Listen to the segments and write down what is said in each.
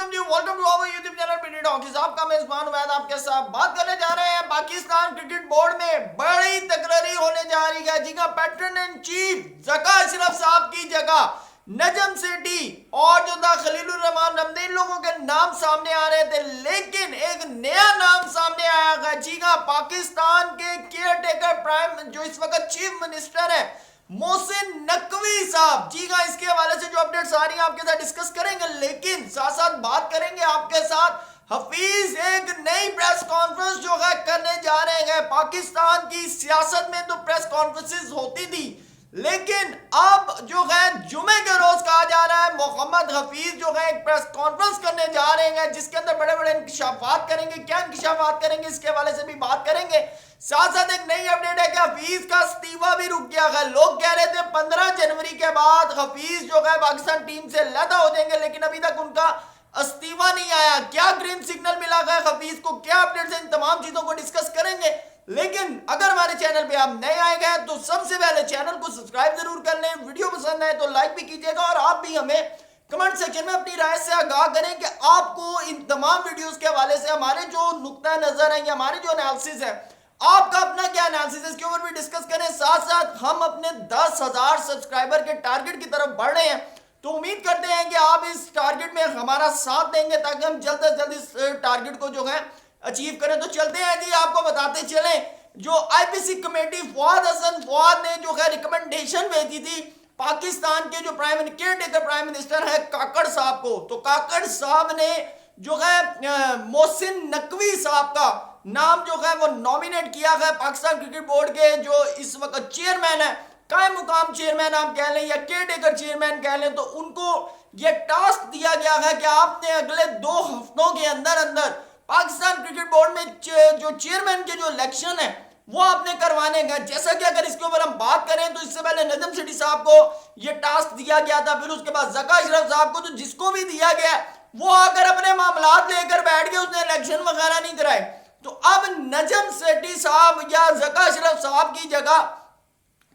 Welcome to our YouTube channel PT talkies. आपका मेजबान उमैद आपके साथ बात करने जा रहे हैं। पाकिस्तान क्रिकेट बोर्ड में बड़ी तकरारी होने जा रही है। जी का pattern in chief Zaka Ashraf साहब की जगह नजम सेठी और जो था खलीलुर रहमान नमदे, इन लोगों के नाम सामने आ रहे थे, लेकिन एक नया नाम सामने आया है। जी का पाकिस्तान के केयर टेकर प्राइम जो इस वक्त चीफ मिनिस्टर है मोहसिन नकवी साहब। जी हाँ, इसके हवाले से जो अपडेट्स आ रही हैं आपके साथ डिस्कस करेंगे, लेकिन साथ साथ बात करेंगे आपके साथ हफीज एक नई प्रेस कॉन्फ्रेंस जो है करने जा रहे हैं। पाकिस्तान की सियासत में तो प्रेस कॉन्फ्रेंसेस होती थी, लेकिन अब जो है जुमे के रोज कहा जा रहा है मोहम्मद हफीज जो है एक प्रेस कॉन्फ्रेंस करने जा रहे हैं, जिसके अंदर बड़े बड़े इंकशाफात करेंगे। क्या इंकशाफात करेंगे इसके हवाले से भी बात करेंगे। साथ साथ एक नई अपडेट है कि हफीज का इस्तीफा भी रुक गया है। लोग कह रहे थे 15 जनवरी के बाद हफीज जो है पाकिस्तान टीम से अलहदा हो जाएंगे, लेकिन अभी तक उनका इस्तीफा नहीं आया। क्या ग्रीन सिग्नल मिला है हफीज को, क्या अपडेट है, इन तमाम चीजों को डिस्कस करेंगे। लेकिन अगर हमारे चैनल पे आप नए आए गए तो सबसे पहले चैनल को सब्सक्राइब जरूर कर लें, वीडियो पसंद आए तो लाइक भी कीजिएगा, और आप भी हमें कमेंट सेक्शन में अपनी राय से आगाह करें कि आपको इन तमाम वीडियोस के हवाले से हमारे जो नुक्ता नजर है या हमारे जो एनालिसिस है, आपका अपना क्या एनालिसिस है, इसके ऊपर भी डिस्कस करें। साथ साथ हम अपने 10,000 सब्सक्राइबर के टारगेट की तरफ बढ़ रहे हैं, तो उम्मीद करते हैं कि आप इस टारगेट में हमारा साथ देंगे ताकि हम जल्द से जल्द इस टारगेट को जो है अचीव करें। तो चलते हैं जी, आपको बताते चलें जो आईपीसी कमेटी फवाद हसन फवाद ने जो है रिकमेंडेशन भेजी थी पाकिस्तान के जो केयर टेकर प्राइम मिनिस्टर है काकड़ साहब को, तो काकड़ साहब ने जो है मोहसिन नकवी साहब का नाम जो है वो नॉमिनेट किया है पाकिस्तान क्रिकेट बोर्ड के जो इस वक्त चेयरमैन है, कायम मुकाम चेयरमैन आप कह लें या केयर टेकर चेयरमैन कह लें। तो उनको ये टास्क दिया गया है कि आपने अगले 2 हफ्तों के अंदर अंदर पाकिस्तान क्रिकेट बोर्ड में जो चेयरमैन के जो इलेक्शन है वो आपने करवाने का। जैसा कि अगर इसके ऊपर हम बात करें तो इससे पहले नजम सेठी साहब को ये टास्क दिया गया था, फिर उसके बाद ज़का अशरफ साहब को, तो जिसको भी दिया गया वो अगर अपने मामलात लेकर बैठ गए, उसने इलेक्शन वगैरह नहीं कराए। तो अब नजम सेठी साहब या ज़का अशरफ साहब की जगह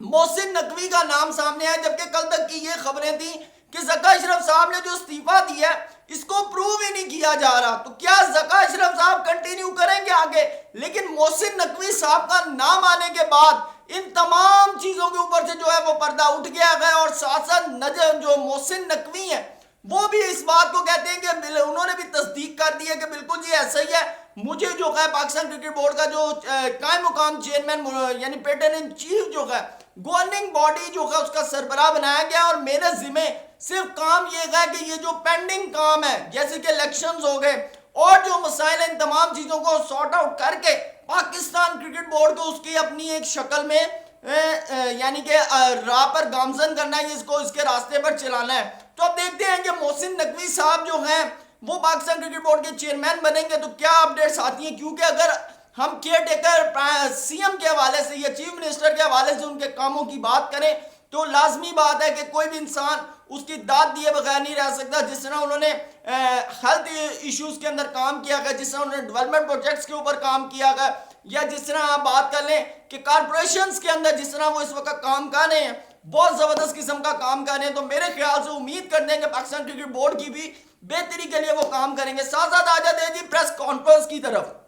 मोहसिन नकवी का नाम सामने आया, जबकि कल तक की ये खबरें थी कि ज़का अशरफ साहब ने जो इस्तीफा दिया इसको प्रूव ही नहीं किया जा रहा। तो क्या ज़का अशरफ साहब कंटिन्यू करेंगे आगे, लेकिन मोहसिन नकवी साहब का नाम आने के बाद इन तमाम चीजों के ऊपर से जो है वो पर्दा उठ गया है। और साथ साथ नजर जो मोहसिन नकवी है वो भी इस बात को कहते हैं कि उन्होंने भी तस्दीक कर दी है कि बिल्कुल जी ऐसा ही है, मुझे जो है पाकिस्तान क्रिकेट बोर्ड का जो कायम मुकाम चेयरमैन यानी पैटर्न इन चीफ जो है गवर्निंग बॉडी जो है उसका सरबराह बनाया गया, और मेरे जिम्मे सिर्फ काम ये है कि ये जो पेंडिंग काम है जैसे कि इलेक्शंस हो गए और जो मसाइल है इन तमाम चीजों को सॉर्ट आउट करके पाकिस्तान क्रिकेट बोर्ड को उसकी अपनी एक शक्ल में यानी कि राह पर गामजन करना है, इसको इसके रास्ते पर चलाना है। तो अब देखते हैं कि मोहसिन नकवी साहब जो हैं वो पाकिस्तान क्रिकेट बोर्ड के चेयरमैन बनेंगे तो क्या अपडेट्स आती हैं, क्योंकि अगर हम केयर टेकर सीएम के हवाले से या चीफ मिनिस्टर के हवाले से उनके कामों की बात करें तो लाजमी बात है कि कोई भी इंसान उसकी दाद दिए बगैर नहीं रह सकता। जिस तरह उन्होंने हेल्थ इश्यूज के अंदर काम किया गया, जिस तरह उन्होंने डेवलपमेंट प्रोजेक्ट्स के ऊपर काम किया गया, या जिस तरह आप बात कर लें कि कॉरपोरेशंस के अंदर जिस तरह वो इस वक्त काम कर रहे हैं, बहुत जबरदस्त किस्म का काम कर रहे हैं। तो मेरे ख्याल से उम्मीद करते हैं कि पाकिस्तान क्रिकेट बोर्ड की भी बेहतरी के लिए वो काम करेंगे। साथ साथ आ जाते हैं जी प्रेस कॉन्फ्रेंस की तरफ।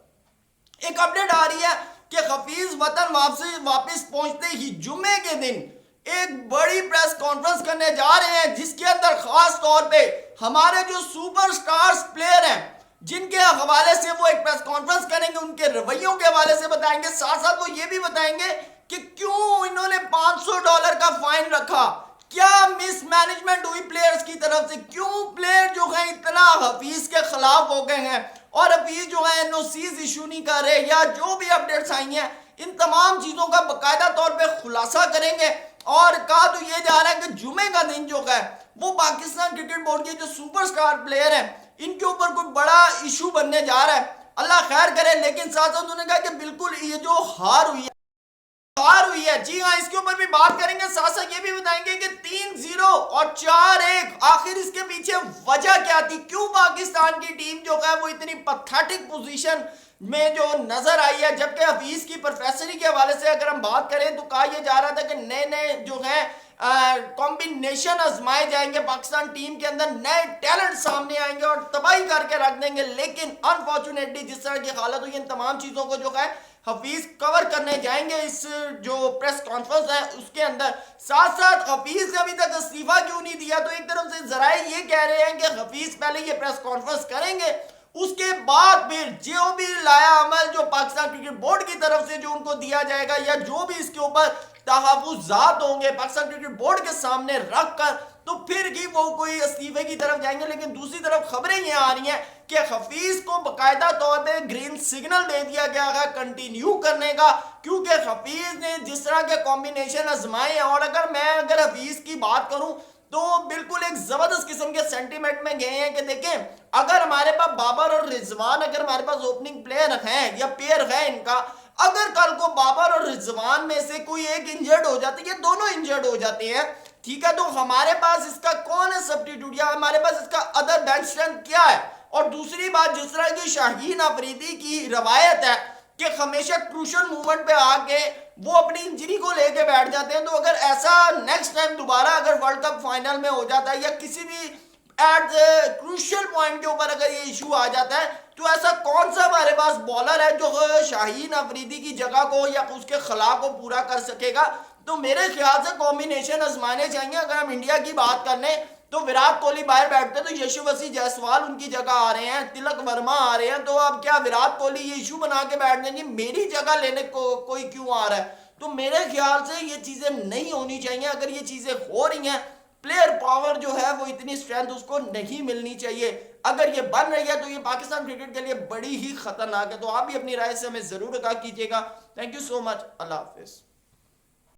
एक अपडेट आ रही है कि हफीज वतन वापस पहुंचते ही जुम्मे के दिन एक बड़ी प्रेस कॉन्फ्रेंस करने जा रहे हैं, जिसके अंदर खास तौर पे हमारे जो सुपरस्टार्स प्लेयर हैं जिनके हवाले से वो एक प्रेस कॉन्फ्रेंस करेंगे, उनके रवैयों के हवाले से बताएंगे। साथ साथ वो ये भी बताएंगे कि क्यों इन्होंने $500 का फाइन रखा, क्या मिसमैनेजमेंट हुई प्लेयर्स की तरफ से, क्यों प्लेयर जो है इतना हफीज के खिलाफ हो गए हैं और हफीज जो है एनओसीज इशू नहीं कर रहे, या जो भी अपडेट्स आई हैं इन तमाम चीजों का बाकायदा तौर पे खुलासा करेंगे। और कहा तो ये जा रहा है कि जुमे का दिन जो है वो पाकिस्तान क्रिकेट बोर्ड के जो सुपरस्टार प्लेयर हैं इनके ऊपर कोई बड़ा इशू बनने जा रहा है, अल्लाह खैर करे। लेकिन साथ साथ उन्होंने कहा कि बिल्कुल ये जो हार हुई है, जी हाँ, इसके ऊपर भी बात करेंगे। साथ साथ ये भी बताएंगे कि 3-0 और 4-1 आखिर इसके पीछे वजह क्या थी, क्यों पाकिस्तान की टीम जो है वो इतनी पैथेटिक पोजीशन में जो नजर आई है। जबकि हफीज की प्रोफेसरी के हवाले से अगर हम बात करें तो कहा यह जा रहा था कि नए नए जो है कॉम्बिनेशन आजमाए जाएंगे, पाकिस्तान टीम के अंदर नए टैलेंट सामने आएंगे और तब तबाही करके रख देंगे। लेकिन अनफॉर्चुनेटली जिस तरह की हालत हुई, इन तमाम चीजों को जो है हफीज कवर करने जाएंगे इस जो प्रेस कॉन्फ्रेंस है उसके अंदर। साथ साथ हफीज ने अभी तक इस्तीफा क्यों नहीं दिया, तो एक तरफ से जराए ये कह रहे हैं कि हफीज पहले ये प्रेस कॉन्फ्रेंस करेंगे, उसके बाद फिर जो भी लाया अमल जो पाकिस्तान क्रिकेट बोर्ड की तरफ से जो उनको दिया जाएगा या जो भी इसके ऊपर तहफुजात होंगे पाकिस्तान क्रिकेट बोर्ड के सामने रख कर, तो फिर ही वो कोई इस्तीफे की तरफ जाएंगे। लेकिन दूसरी तरफ खबरें ये आ रही हैं कि हफीज को बाकायदा तौर पे ग्रीन सिग्नल दे दिया गया है कंटिन्यू करने का, क्योंकि हफीज ने जिस तरह के कॉम्बिनेशन आजमाए हैं, और अगर हफीज की बात करूं तो बिल्कुल एक जबरदस्त किस्म के सेंटीमेंट में गए हैं कि देखें अगर हमारे पास बाबर और रिजवान, अगर हमारे पास ओपनिंग प्लेयर हैं या पेयर है इनका, अगर कल को बाबर और रिजवान में से कोई एक इंजर्ड हो जाते, ये दोनों इंजर्ड हो जाते हैं, ठीक है, तो हमारे पास इसका कौन है सब्स्टिट्यूट या हमारे पास इसका अदर बेंच स्ट्रेंथ क्या है। और दूसरी बात, जिस तरह की शाहीन अफरीदी की रवायत है कि हमेशा क्रूशल मूवमेंट पे आके वो अपनी इंजरी को लेके बैठ जाते हैं, तो अगर ऐसा नेक्स्ट टाइम दोबारा अगर वर्ल्ड कप फाइनल में हो जाता है या किसी भी एट क्रूशियल पॉइंट के ऊपर अगर ये इशू आ जाता है, तो ऐसा कौन सा हमारे पास बॉलर है जो शाहीन अफरीदी की जगह को या उसके खिला को पूरा कर सकेगा। तो मेरे ख्याल से कॉम्बिनेशन आजमाने चाहिए। अगर हम इंडिया की बात कर लें तो विराट कोहली बाहर बैठते तो यशस्वी जायसवाल उनकी जगह आ रहे हैं, तिलक वर्मा आ रहे हैं, तो अब क्या विराट कोहली ये इशू बना के बैठ देंगे मेरी जगह लेने को कोई क्यों आ रहा है। तो मेरे ख्याल से ये चीजें नहीं होनी चाहिए। अगर ये चीजें हो रही हैं, प्लेयर पावर जो है वो इतनी स्ट्रेंथ उसको नहीं मिलनी चाहिए। अगर ये बन रही है तो ये पाकिस्तान क्रिकेट के लिए बड़ी ही खतरनाक है। तो आप भी अपनी राय से हमें जरूर आगाह कीजिएगा। Thank you so much. Allah Hafiz.